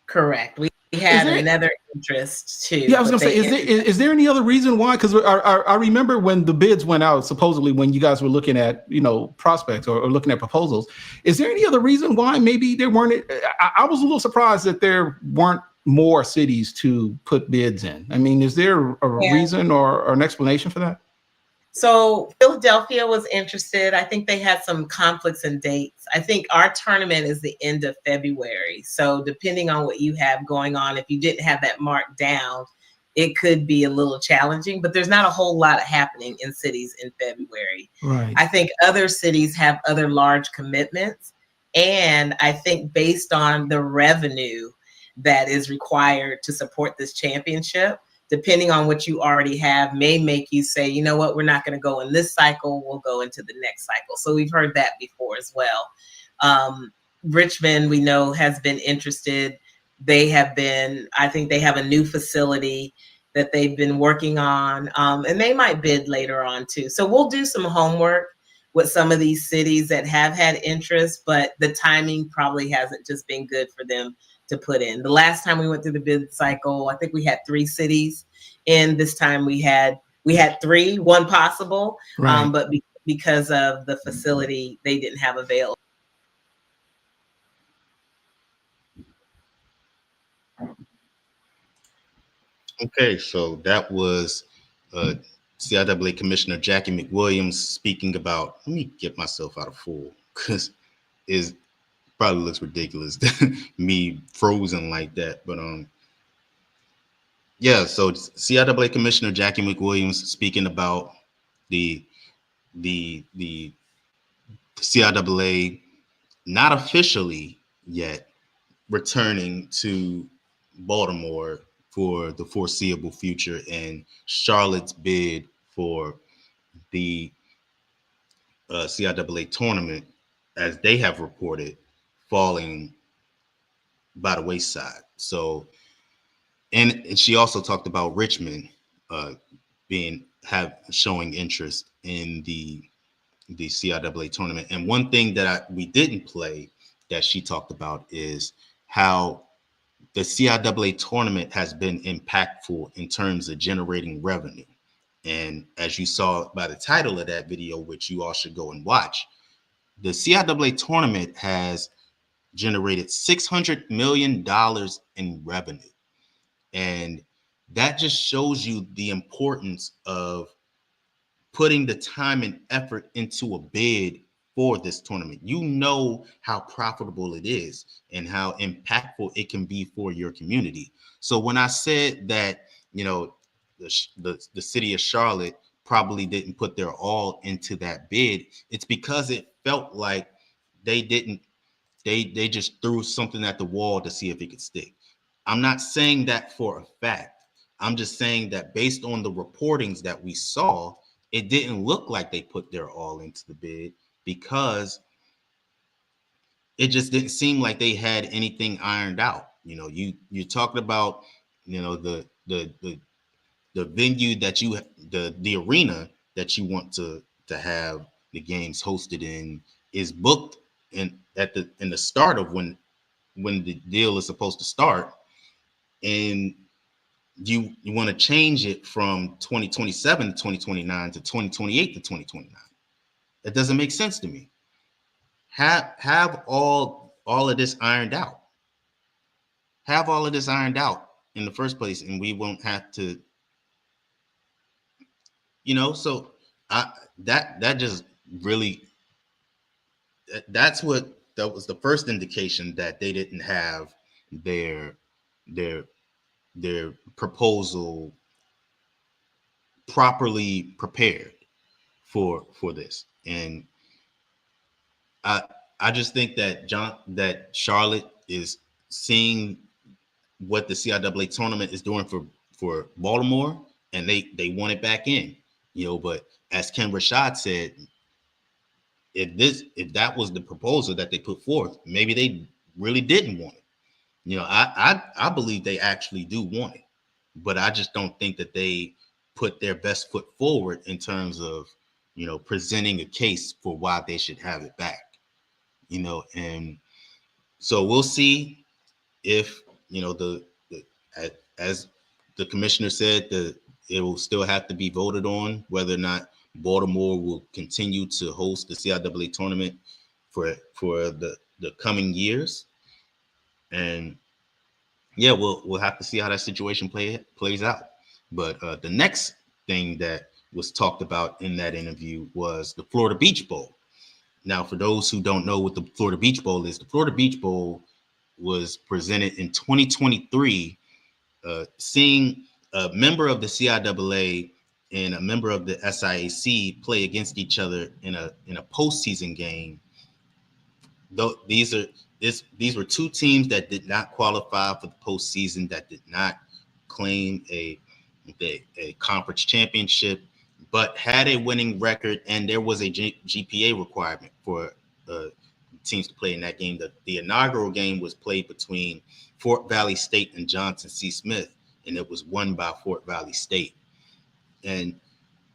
Correct. We had another interest too. Yeah, I was going to say, is there any other reason why? Because I remember when the bids went out, supposedly when you guys were looking at, prospects or looking at proposals. Is there any other reason why maybe there weren't? I was a little surprised that there weren't more cities to put bids in. I mean, is there a reason or an explanation for that? So Philadelphia was interested. I think they had some conflicts in dates. I think our tournament is the end of February. So depending on what you have going on, if you didn't have that marked down, it could be a little challenging, but there's not a whole lot happening in cities in February. Right. I think other cities have other large commitments. And I think based on the revenue that is required to support this championship, depending on what you already have, may make you say, you know what, we're not going to go in this cycle, we'll go into the next cycle. So we've heard that before as well. Richmond, we know, has been interested. I think they have a new facility that they've been working on, and they might bid later on too. So we'll do some homework with some of these cities that have had interest, but the timing probably hasn't just been good for them to put in. The last time we went through the bid cycle, I think we had 3 cities. And this time we had 3, 1 possible, right. But because of the facility, they didn't have available. Okay, so that was CIAA Commissioner Jackie McWilliams speaking about, let me get myself out of full, because it probably looks ridiculous, me frozen like that. But yeah, so CIAA Commissioner Jackie McWilliams speaking about the CIAA not officially yet returning to Baltimore for the foreseeable future, and Charlotte's bid for the CIAA tournament, as they have reported, falling by the wayside. So, and she also talked about Richmond showing interest in the CIAA tournament. And one thing that we didn't play that she talked about is how the CIAA tournament has been impactful in terms of generating revenue. And as you saw by the title of that video, which you all should go and watch, the CIAA tournament has generated $600 million in revenue. And that just shows you the importance of putting the time and effort into a bid for this tournament. You know how profitable it is and how impactful it can be for your community. So when I said that, the city of Charlotte probably didn't put their all into that bid, it's because it felt like they just threw something at the wall to see if it could stick. I'm not saying that for a fact. I'm just saying that based on the reportings that we saw, it didn't look like they put their all into the bid because it just didn't seem like they had anything ironed out. You know, you're talking about, you know, the venue that the arena that you want to have the games hosted in is booked in the start of when the deal is supposed to start, and you want to change it from 2027 to 2029 to 2028 to 2029. That doesn't make sense to me. Have all of this ironed out. Have all of this ironed out in the first place, and we won't have to, you know. So that just really, that was the first indication that they didn't have their proposal properly prepared for this. And I just think that Charlotte is seeing what the CIAA tournament is doing for Baltimore, and they want it back in, you know. But as Ken Rashad said, if that was the proposal that they put forth, maybe they really didn't want it. You know, I believe they actually do want it, but I just don't think that they put their best foot forward in terms of, you know, presenting a case for why they should have it back. You know, and so we'll see if, you know, as the commissioner said, it will still have to be voted on whether or not Baltimore will continue to host the CIAA tournament for the coming years. And yeah, we'll have to see how that situation plays out. But the next thing that was talked about in that interview was the Florida Beach Bowl. Now, for those who don't know what the Florida Beach Bowl is, the Florida Beach Bowl was presented in 2023, seeing a member of the CIAA and a member of the SIAC play against each other in a postseason game. Though these were two teams that did not qualify for the postseason, that did not claim a conference championship, but had a winning record, and there was a GPA requirement for teams to play in that game. The inaugural game was played between Fort Valley State and Johnson C. Smith, and it was won by Fort Valley State. And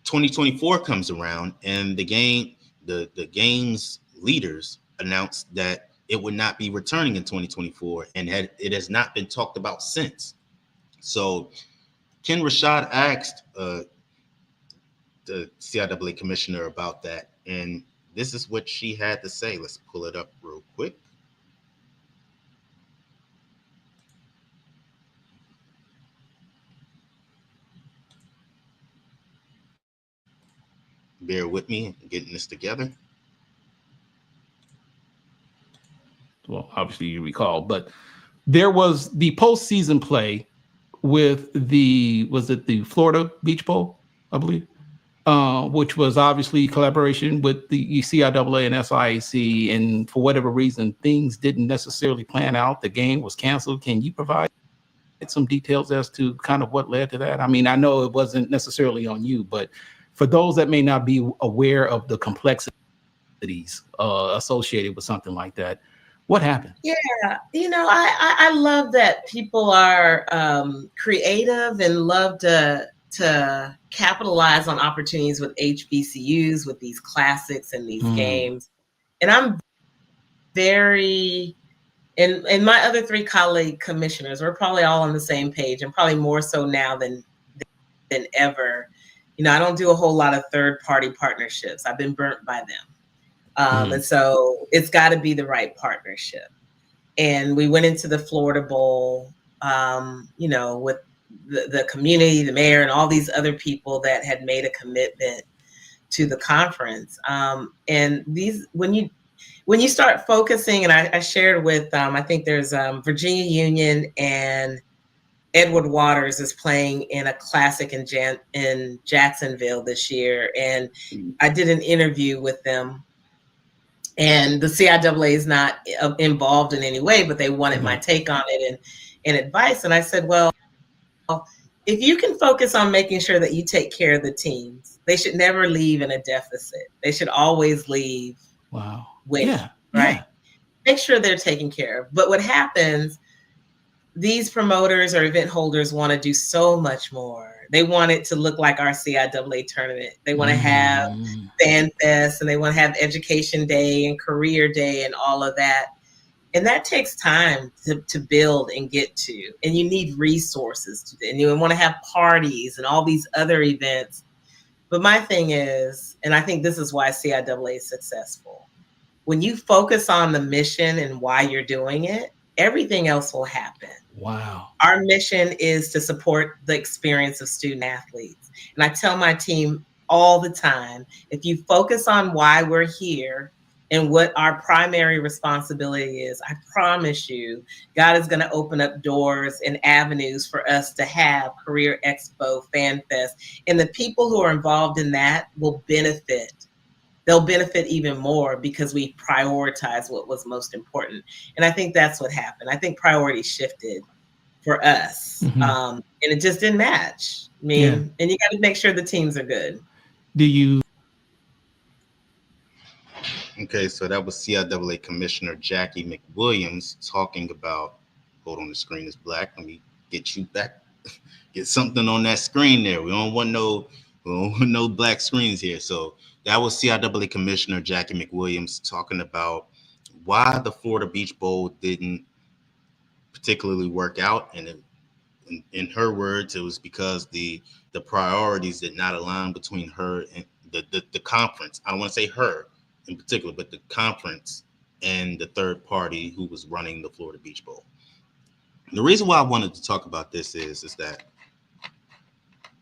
2024 comes around, and the game's leaders announced that it would not be returning in 2024, and it has not been talked about since. So Ken Rashad asked the CIAA commissioner about that, and this is what she had to say. Let's pull it up real quick. Bear with me, getting this together. Well, obviously you recall, but there was the postseason play with the Florida Beach Bowl, I believe, which was obviously collaboration with the CIAA and SIAC, and for whatever reason, things didn't necessarily plan out. The game was canceled. Can you provide some details as to kind of what led to that? I mean, I know it wasn't necessarily on you, but for those that may not be aware of the complexities associated with something like that, what happened? Yeah, you know, I love that people are creative and love to capitalize on opportunities with HBCUs, with these classics and these games. And I'm very, and my other three colleague commissioners, we're probably all on the same page, and probably more so now than ever. You know, I don't do a whole lot of third-party partnerships. I've been burnt by them. And so it's got to be the right partnership. And we went into the Florida Bowl, you know, with the community, the mayor, and all these other people that had made a commitment to the conference. And these, when you start focusing, and I shared with, I think there's Virginia Union and Edward Waters is playing in a classic in Jacksonville this year. And I did an interview with them. And the CIAA is not involved in any way, but they wanted my take on it and advice. And I said, well, If you can focus on making sure that you take care of the teams, they should never leave in a deficit. They should always leave winning, right? Yeah. Make sure they're taken care of. But what happens, these promoters or event holders want to do so much more. They want it to look like our CIAA tournament. They want to have Fan Fest, and they want to have Education Day and Career Day and all of that. And that takes time to build and get to. And you need resources to do. And you want to have parties and all these other events. But my thing is, and I think this is why CIAA is successful, when you focus on the mission and why you're doing it, everything else will happen. Wow. Our mission is to support the experience of student athletes. And I tell my team all the time, if you focus on why we're here and what our primary responsibility is, I promise you, God is going to open up doors and avenues for us to have Career Expo, Fan Fest, and the people who are involved in that will benefit. They'll benefit even more because we prioritize what was most important. And I think that's what happened. I think priorities shifted for us. And it just didn't match. I mean, and you got to make sure the teams are good. Okay, so that was CIAA Commissioner Jackie McWilliams talking about, hold on, the screen is black. Let me get you back, get something on that screen there. We don't want no black screens here. So that was CIAA Commissioner Jackie McWilliams talking about why the Florida Beach Bowl didn't particularly work out. And in her words, it was because the priorities did not align between her and the conference. I don't want to say her in particular, but the conference and the third party who was running the Florida Beach Bowl. The reason why I wanted to talk about this is that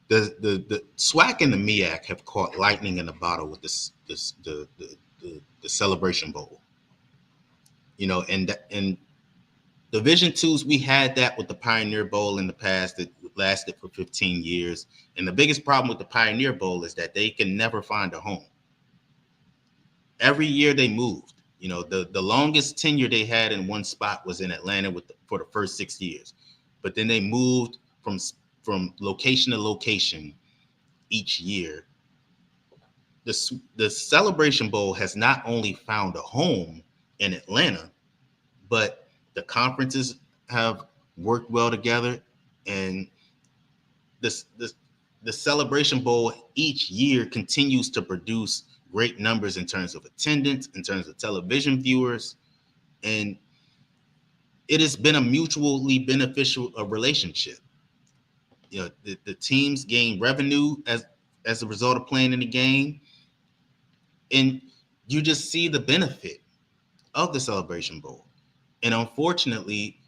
the SWAC and the MEAC have caught lightning in a bottle with the Celebration Bowl. You know, and Division IIs, we had that with the Pioneer Bowl in the past that lasted for 15 years. And the biggest problem with the Pioneer Bowl is that they can never find a home. Every year they moved. You know, the longest tenure they had in one spot was in Atlanta for the first 6 years. But then they moved from location to location each year. The Celebration Bowl has not only found a home in Atlanta, but the conferences have worked well together, and the Celebration Bowl each year continues to produce great numbers in terms of attendance, in terms of television viewers, and it has been a mutually beneficial relationship. You know, the teams gain revenue as a result of playing in the game, and you just see the benefit of the Celebration Bowl. And unfortunately,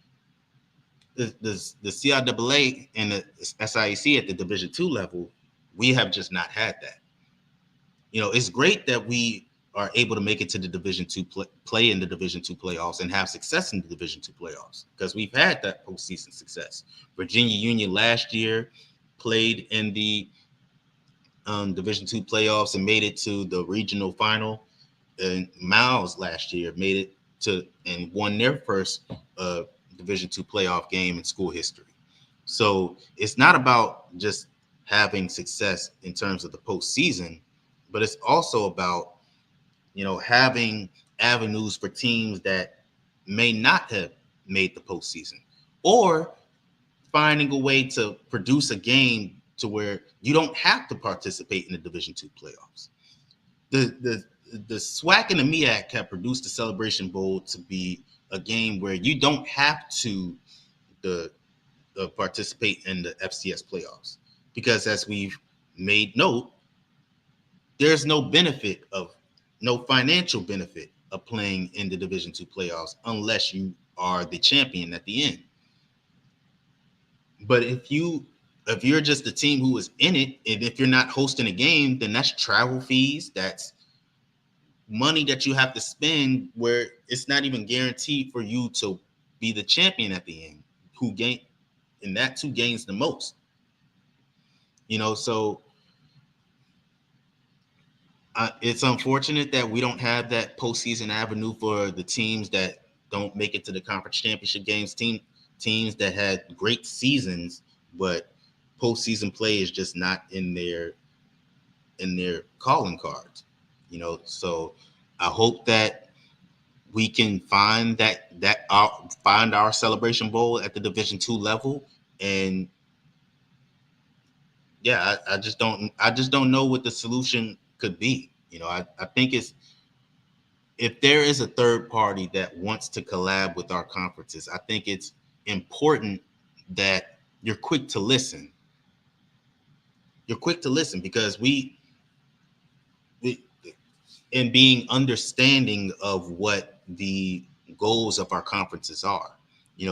the CIAA and the SIAC at the Division II level, we have just not had that. You know, it's great that we are able to make it to the Division II play in the Division II playoffs and have success in the Division II playoffs, because we've had that postseason success. Virginia Union last year played in the Division II playoffs and made it to the regional final. And Miles last year made it to and won their first Division II playoff game in school history. So it's not about just having success in terms of the postseason, but it's also about, you know, having avenues for teams that may not have made the postseason, or finding a way to produce a game to where you don't have to participate in the Division II playoffs. The SWAC and the MEAC have produced the Celebration Bowl to be a game where you don't have to participate in the FCS playoffs, because as we've made note, there's no financial benefit of playing in the Division II playoffs unless you are the champion at the end. But if you're just a team who is in it, and if you're not hosting a game, then that's travel fees, that's money that you have to spend where it's not even guaranteed for you to be the champion at the end, who gains the most. You know, so it's unfortunate that we don't have that postseason avenue for the teams that don't make it to the conference championship games, teams that had great seasons, but postseason play is just not in their calling cards. So I hope that we can find find our Celebration Bowl at the Division II level. And yeah, I just don't know what the solution could be. I think if there is a third party that wants to collab with our conferences, I think it's important that you're quick to listen. You're quick to listen because we and being understanding of what the goals of our conferences are.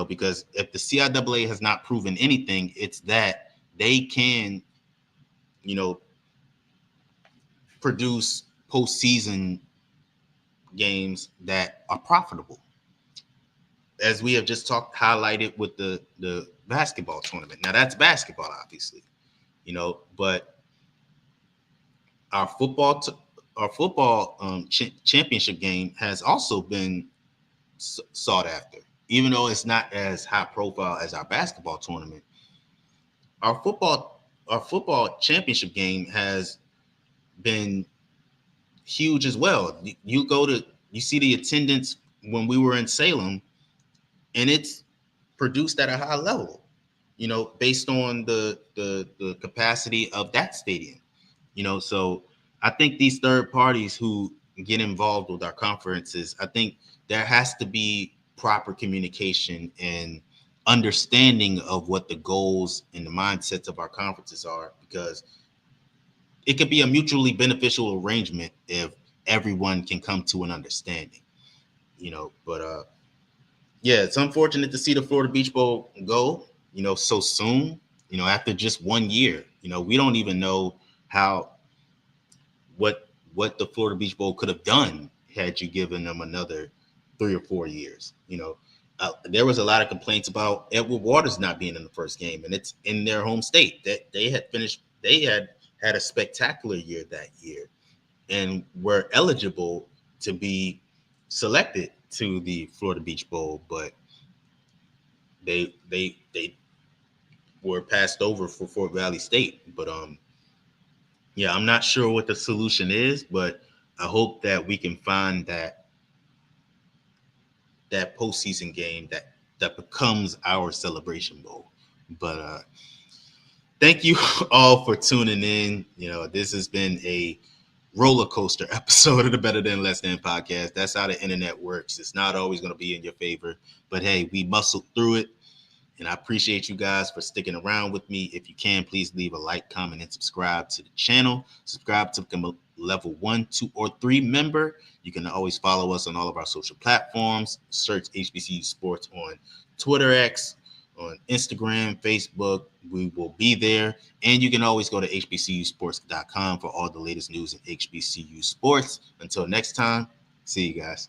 Because if the CIAA has not proven anything, it's that they can, produce postseason games that are profitable, as we have just highlighted with the basketball tournament. Now that's basketball, obviously, but our football championship game has also been sought after, even though it's not as high profile as our basketball tournament. Our football championship game has been huge as well. You see the attendance when we were in Salem, and it's produced at a high level, based on the capacity of that stadium. So I think these third parties who get involved with our conferences, I think there has to be proper communication and understanding of what the goals and the mindsets of our conferences are, because it could be a mutually beneficial arrangement if everyone can come to an understanding, but yeah, it's unfortunate to see the Florida Beach Bowl go, so soon, after just 1 year. We don't even know what the Florida Beach Bowl could have done had you given them another 3 or 4 years. There was a lot of complaints about Edward Waters not being in the first game, and it's in their home state. That they had a spectacular year that year and were eligible to be selected to the Florida Beach Bowl, but they were passed over for Fort Valley State. But yeah, I'm not sure what the solution is, but I hope that we can find that postseason game that becomes our Celebration Bowl. But thank you all for tuning in. This has been a roller coaster episode of the Better Than Less Than podcast. That's how the internet works. It's not always going to be in your favor, but hey, we muscled through it. And I appreciate you guys for sticking around with me. If you can, please leave a like, comment, and subscribe to the channel. Subscribe to become a level 1, 2, or 3 member. You can always follow us on all of our social platforms. Search HBCU Sports on Twitter X, on Instagram, Facebook. We will be there. And you can always go to hbcusports.com for all the latest news in HBCU sports. Until next time, see you guys.